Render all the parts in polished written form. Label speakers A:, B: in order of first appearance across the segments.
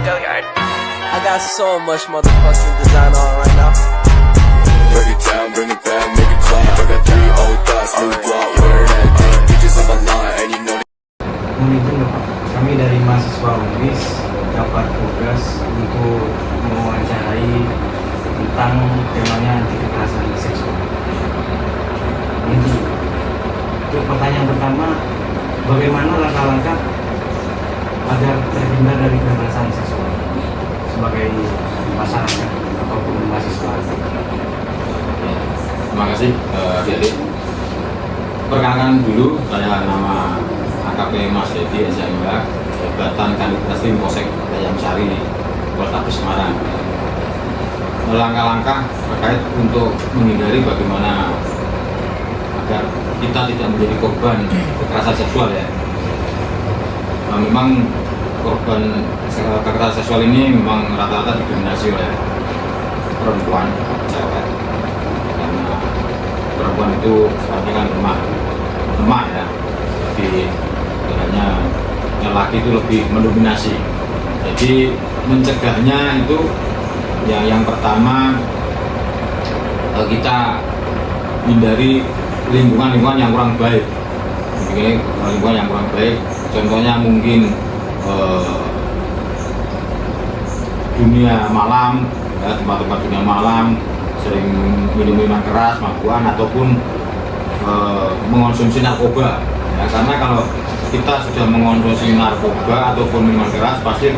A: I got so much motherfucking design on right now.
B: Break it down, bring it back, make it clap. I got 3 old thoughts, new block, where that thing. Bitches on my line, and you know.
C: Mungkin kami dari mahasiswa UNIS dapat tugas untuk mewawancarai tentang temanya anti kekerasan seksual. Ini untuk pertanyaan pertama, bagaimana langkah-langkah agar terhindar dari kekerasan seksual sebagai masyarakat ataupun mahasiswa?
D: Terima kasih adik-adik. Perkenalkan dulu, saya nama AKP Mas Dedi SMK, jabatan Kanit Reskrim Polsek Ayam Sari, Polrestabes Semarang. Langkah-langkah terkait untuk menghindari bagaimana agar kita tidak menjadi korban kekerasan seksual ya. Memang korban kekerasan seksual ini memang rata-rata didominasi oleh perempuan, cewek, karena perempuan itu sebenarnya kan lemah ya, tapi sebenarnya laki itu lebih mendominasi. Jadi mencegahnya itu ya, yang pertama kita hindari lingkungan-lingkungan yang kurang baik. Jadi lingkungan yang kurang baik, contohnya mungkin dunia malam, ya, tempat-tempat dunia malam, sering minum-minuman keras, mabuan, ataupun mengonsumsi narkoba. Ya, karena kalau kita sudah mengonsumsi narkoba ataupun minuman keras, pasti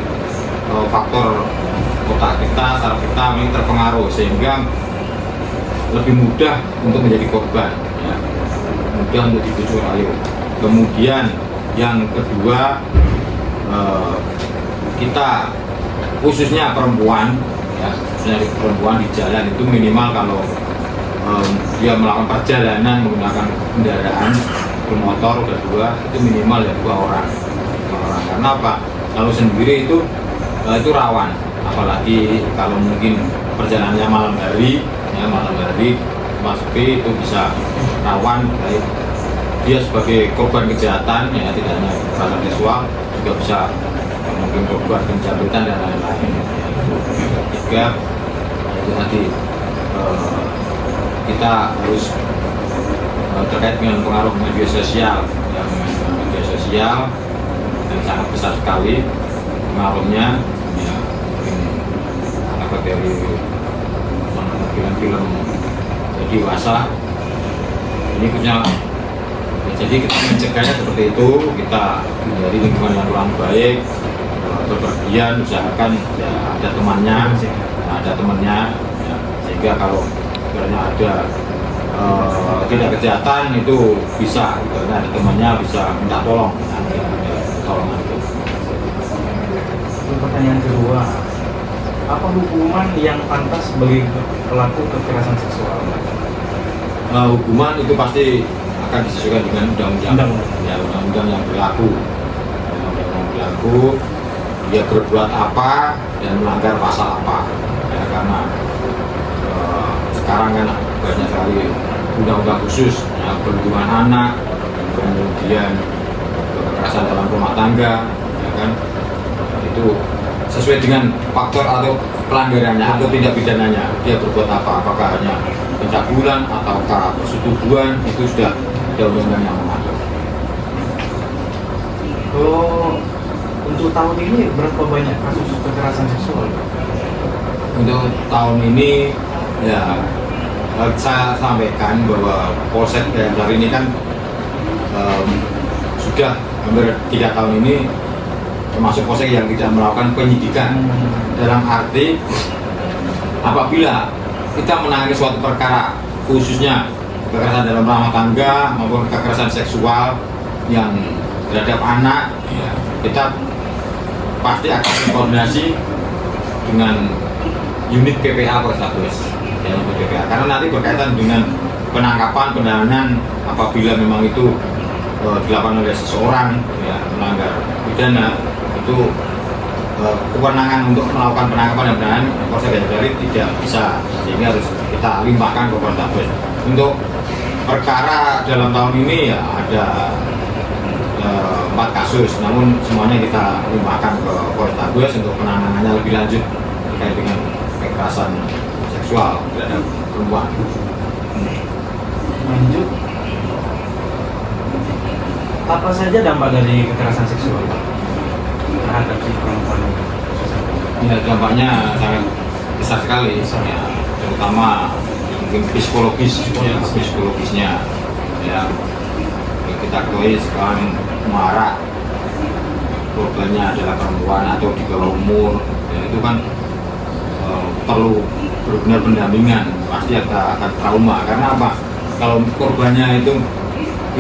D: faktor otak kita, saraf kita ini terpengaruh, sehingga lebih mudah untuk menjadi korban, ya. Mudah untuk dibujuk rayu. Kemudian yang kedua, kita khususnya perempuan, ya, khususnya perempuan di jalan itu minimal kalau dia melakukan perjalanan menggunakan kendaraan bermotor udah 2, itu minimal ya 2 orang. Karena apa? Kalau sendiri itu rawan, apalagi kalau mungkin perjalanannya malam hari, ya, malam hari sepi, itu bisa rawan, baik dia sebagai korban kejahatan, ya, tidak hanya kekerasan seksual, juga bisa mungkin korban pencabutan dan lain-lain. Ketiga, itu tadi kita harus terkait dengan pengaruh media sosial, yang media sosial yang sangat besar sekali pengaruhnya, ya, mungkin dari film-film dewasa ini punya. Jadi kita mencegahnya seperti itu, kita hindari lingkungan yang kurang baik, berpergian, usahakan ya, ada temannya, ya, sehingga kalau sebenarnya ada tidak kejahatan itu bisa, karena ada temannya bisa minta tolong, tolongan itu.
C: Pertanyaan kedua, apa hukuman yang pantas bagi pelaku kekerasan seksual?
D: Hukuman itu pasti akan disesuaikan dengan undang-undang yang berlaku. Undang-undang berlaku, dia berbuat apa dan melanggar pasal apa. Ya, karena sekarang kan banyak sekali undang-undang khusus, ya, perlindungan anak, kemudian kekerasan dalam rumah tangga, ya kan, itu sesuai dengan faktor atau pelanggarannya atau tindak pidananya. Dia berbuat apa, apakah hanya pencabulan ataukah persetubuhan, itu sudah ada undang-undang yang mengatur.
C: Kalau untuk tahun ini berapa banyak kasus kekerasan seksual?
D: Untuk tahun ini ya saya sampaikan bahwa Polsek Ayam Sari ini kan sudah hampir 3 tahun ini termasuk polsek yang tidak melakukan penyidikan. Dalam arti apabila kita menangani suatu perkara, khususnya kekerasan dalam rumah tangga maupun kekerasan seksual yang terhadap anak, ya, kita pasti akan koordinasi dengan unit PPA Polrestabes, ya, unit PPA, karena nanti berkaitan dengan penangkapan, penahanan apabila memang itu dilakukan oleh seseorang, ya, melanggar pidana, itu kewenangan untuk melakukan penangkapan dan penahanan Polsek Ayam Sari tidak bisa, sehingga harus kita limpahkan ke Polrestabes. Untuk perkara dalam tahun ini ya ada 4 kasus, namun semuanya kita limpahkan ke Polrestabes untuk penanganannya lebih lanjut terkait dengan kekerasan seksual terhadap perempuan.
C: Lanjut, apa saja dampak dari kekerasan seksual terhadap si perempuan ini?
D: Ya, dampaknya sangat besar sekali, ya, terutama mungkin psikologisnya. Ya, kita ketahui sekarang marak korbannya adalah perempuan atau di bawah umur, ya, itu kan perlu benar-benar pendampingan, pasti akan trauma. Karena apa? Kalau korbannya itu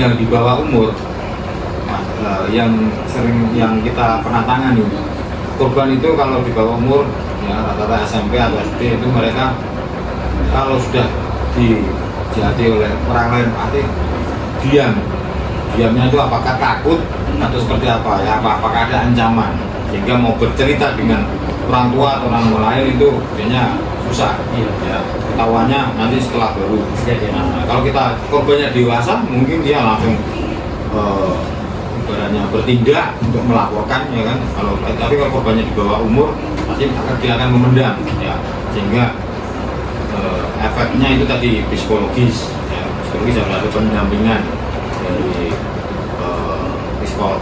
D: yang di bawah umur, yang kita pernah tangani, korban itu kalau di bawah umur, ya rata-rata SMP atau SD, itu mereka kalau sudah dijahati oleh orang lain pasti diamnya itu apakah takut atau seperti apa ya, apakah ada ancaman sehingga mau bercerita dengan orang tua atau orang lain itu biasanya susah, ya ketahuannya nanti setelah baru. Nah, kalau kita korbannya dewasa mungkin dia langsung ibaratnya bertindak untuk melaporkan, ya kan. Tapi kalau korbannya di bawah umur pasti dia akan memendam, ya, sehingga efeknya itu tadi psikologis, ya, psikologis harus ada pendampingan dari psikolog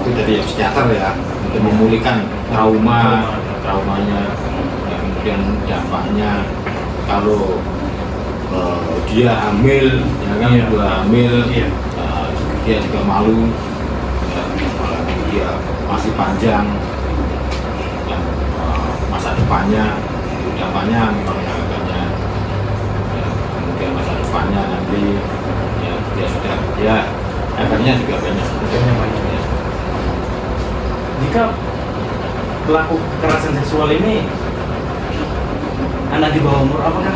D: itu tadi ya, psikiater ya, untuk memulihkan traumanya, ya, kemudian dampaknya kalau dia hamil, ya kan, hamil, dia juga malu, ya, apalagi dia masih panjang, ya, masa depannya, dampaknya memang banyak, ya, kemudian masa depannya nanti, ya, dia sudah, ya efeknya juga banyak. Ya.
C: Jika pelaku kekerasan seksual ini anak di bawah umur, apakah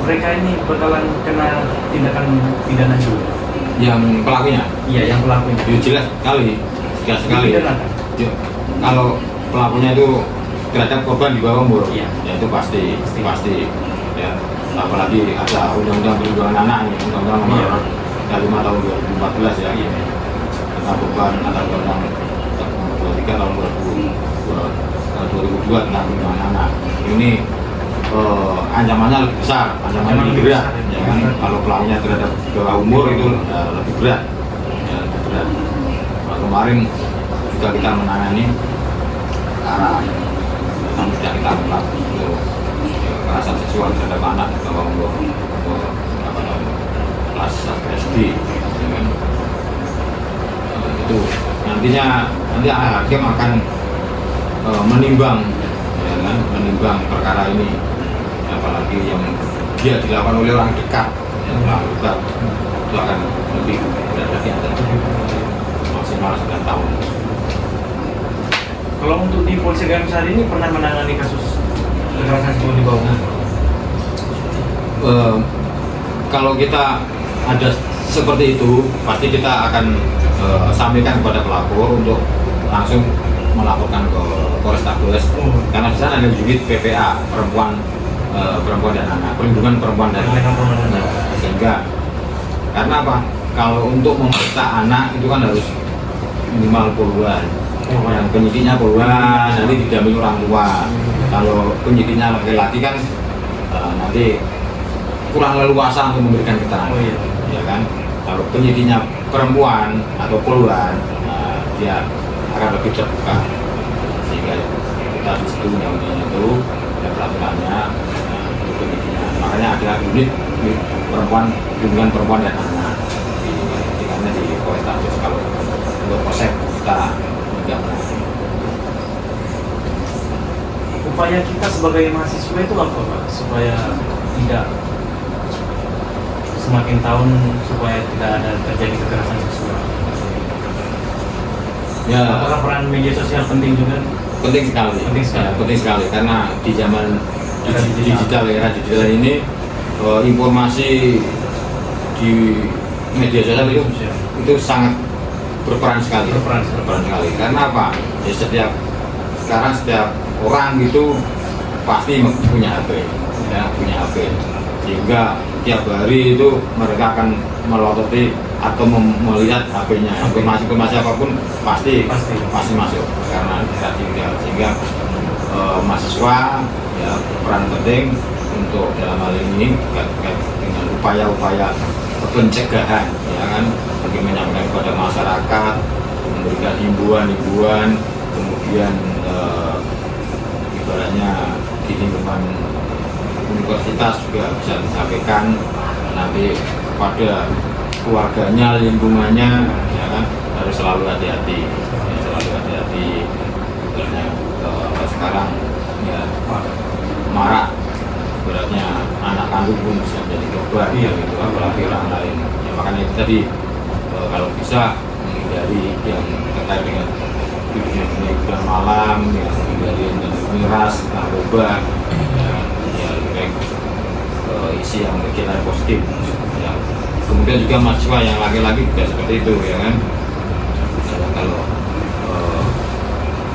C: mereka ini bakalan kena tindakan pidana juga?
D: Yang pelakunya?
C: Iya, yang pelakunya.
D: Ya, jelas sekali.
C: Dipidanakan?
D: Ya, kalau pelakunya itu terhadap korban di bawah umur, ya itu pasti. Ya, apalagi ada undang-undang perlindungan anak ini, undang-undang nomor 5 tahun 2014 ya, tentang korban, atau undang-undang 23 tahun 2002 tentang perlindungan anak. Ini ancamannya lebih besar, ancamannya lebih berat, ya kan. Kalau pelakunya terhadap bawah umur itu lebih berat, ya, lebih berat. Nah, kemarin juga kita menangani perkara yang sudah kita ungkap untuk kekerasan seksual terhadap anak di bawah umur kelas SD, ya kan. Itu nanti hakim akan menimbang, ya kan, menimbang perkara ini, apalagi yang dia dilakukan oleh orang dekat, yang pelaku itu akan lebih berat lagi, maksimal 9 tahun.
C: Kalau untuk di Polsek Gayo saat ini pernah menangani kasus kekerasan seksual di bawah umur?
D: Kalau kita ada seperti itu, pasti kita akan sampaikan kepada pelapor untuk langsung melaporkan ke Polrestabes, karena di sana ada unit PPA perempuan dan anak, perlindungan perempuan dan anak. Sehingga karena apa? Kalau untuk memeriksa anak itu kan harus minimal puluhan. Yang penyidiknya puluhan, nanti didampingi orang tua. Kalau penyidiknya laki-laki kan nanti kurang leluasa untuk memberikan keterangan, ya kan. Kalau penyidiknya perempuan atau puluhan, dia akan lebih terbuka, sehingga kita di situ undang-undang itu ada peraturannya, untuk penyidiknya. Makanya ada unit perempuan, perlindungan perempuan dan anak, karena di Polrestabes. Kalau untuk polsek kita tidak pernah.
C: Upaya kita sebagai mahasiswa itu apa, Pak? Supaya tidak semakin tahun, supaya tidak ada terjadi kekerasan seksual.
D: Ya,
C: apakah peran media sosial penting juga?
D: Penting sekali. Penting sekali karena di zaman digital, era digital ini informasi di media sosial itu sangat berperan sekali. Karena apa? Ya, sekarang setiap orang itu pasti punya HP, ya, sehingga tiap hari itu mereka akan melototi atau melihat HP-nya. Informasi apapun pasti masuk karena tadi sehingga mahasiswa ya peran penting untuk dalam hal ini terkait dengan upaya-upaya pencegahan, ya kan, bagi menyampaikan kepada masyarakat, memberikan himbauan, kemudian ibaratnya di lingkungan universitas juga bisa disampaikan nanti kepada keluarganya, lingkungannya, ya kan, harus selalu hati-hati, Sebenarnya sekarang ya marak, beratnya anak kandung pun bisa menjadi korban, gitu, apalagi orang lain. Ya, makanya itu tadi kalau bisa menghindari yang terkait dengan hiburan malam, yang menghindari miras, narkoba, ya lebih baik isi yang berkaitan positif. Ya. Kemudian juga mahasiswa yang laki-laki juga seperti itu, ya kan. Kalau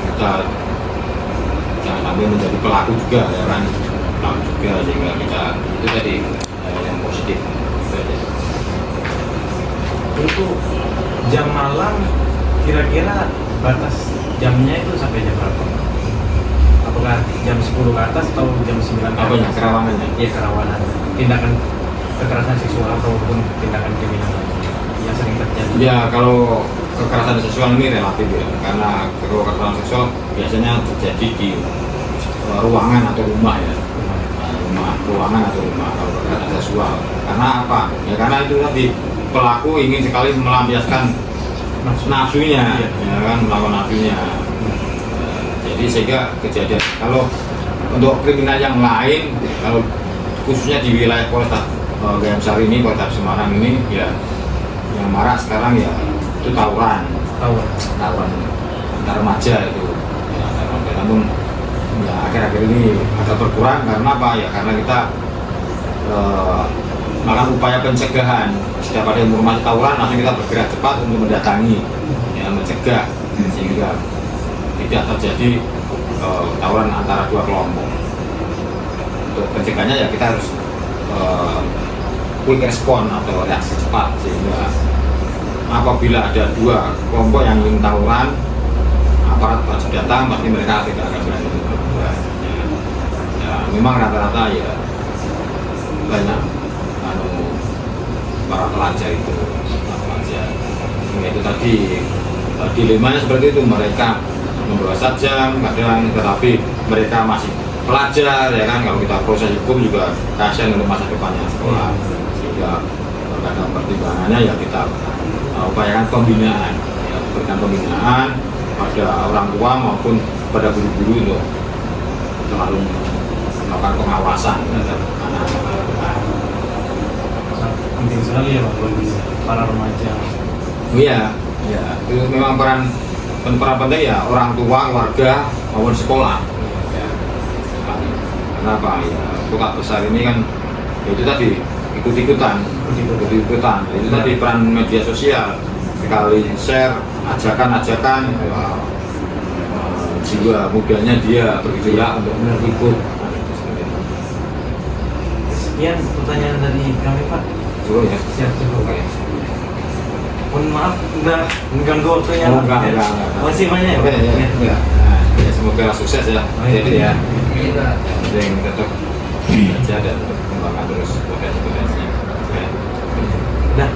D: kita jangan sampai menjadi pelaku juga, ya kan, sehingga kita itu tadi yang positif.
C: Untuk jam malam kira-kira batas jamnya itu sampai jam berapa? Apakah jam 10 ke atas atau jam 9 ke
D: Apanya?
C: atas?
D: Kerawanannya?
C: Iya, kerawanan. Tindakan kekerasan seksual ataupun tindakan kriminal yang sering terjadi.
D: Ya, kalau kekerasan seksual ini relatif ya, karena kalau kekerasan seksual biasanya terjadi di ruangan atau rumah ya, ruangan atau rumah kalau kekerasan seksual. Karena apa? Ya karena itu tadi pelaku ingin sekali melampiaskan nafsunya, ya kan, melawan nafsunya. Jadi sehingga kejadian kalau untuk kriminal yang lain, kalau khususnya di wilayah Polres Gayam Sari ini, Kota Semarang ini, ya yang marak sekarang ya itu tawuran antar remaja itu. Ya, namun ya akhir-akhir ini agak berkurang karena apa? Ya karena kita melakukan upaya pencegahan. Setiap ada informasi tawuran langsung kita bergerak cepat untuk mendatangi, ya, mencegah sehingga tidak terjadi tawuran antara dua kelompok. Untuk pencegahannya ya kita harus quick respon atau reaksi cepat, sehingga apabila ada dua kelompok yang ingin tawuran, aparat wajib datang, pasti mereka tidak akan berani berbuat. Ya, memang rata-rata ya banyak para pelajar itu, itu tadi dilemanya seperti itu, mereka membawa sajam kadang, tetapi mereka masih pelajar, ya kan. Kalau kita proses hukum juga kasihan untuk masa depannya sekolah, sehingga kadang pertimbangannya ya kita upayakan pembinaan, ya, berikan pembinaan pada orang tua maupun pada guru-guru untuk selalu melakukan pengawasan terhadap anak-anak.
C: Penting sekali ya Pak, bagi para remaja.
D: Iya, ya, itu memang peran penting ya, orang tua, keluarga maupun sekolah. Ya. Kenapa? Ya, kota besar ini kan itu tadi ikut-ikutan. Itu tadi peran media sosial, sekali share ajakan-ajakan, jiwa mudanya dia bergerak untuk ikut.
C: Sekian pertanyaan dari kami Pak.
D: Cukup ya?
C: Siap, cukup.
D: Oke.
C: Mohon maaf udah mengganggu waktunya.
D: Enggak.
C: Masih banyak ya Pak?
D: Ya. Ya, semoga sukses ya. Jadi ya, yang tetap belajar dan tetap kembangkan terus potensi-potensinya.
C: Udah.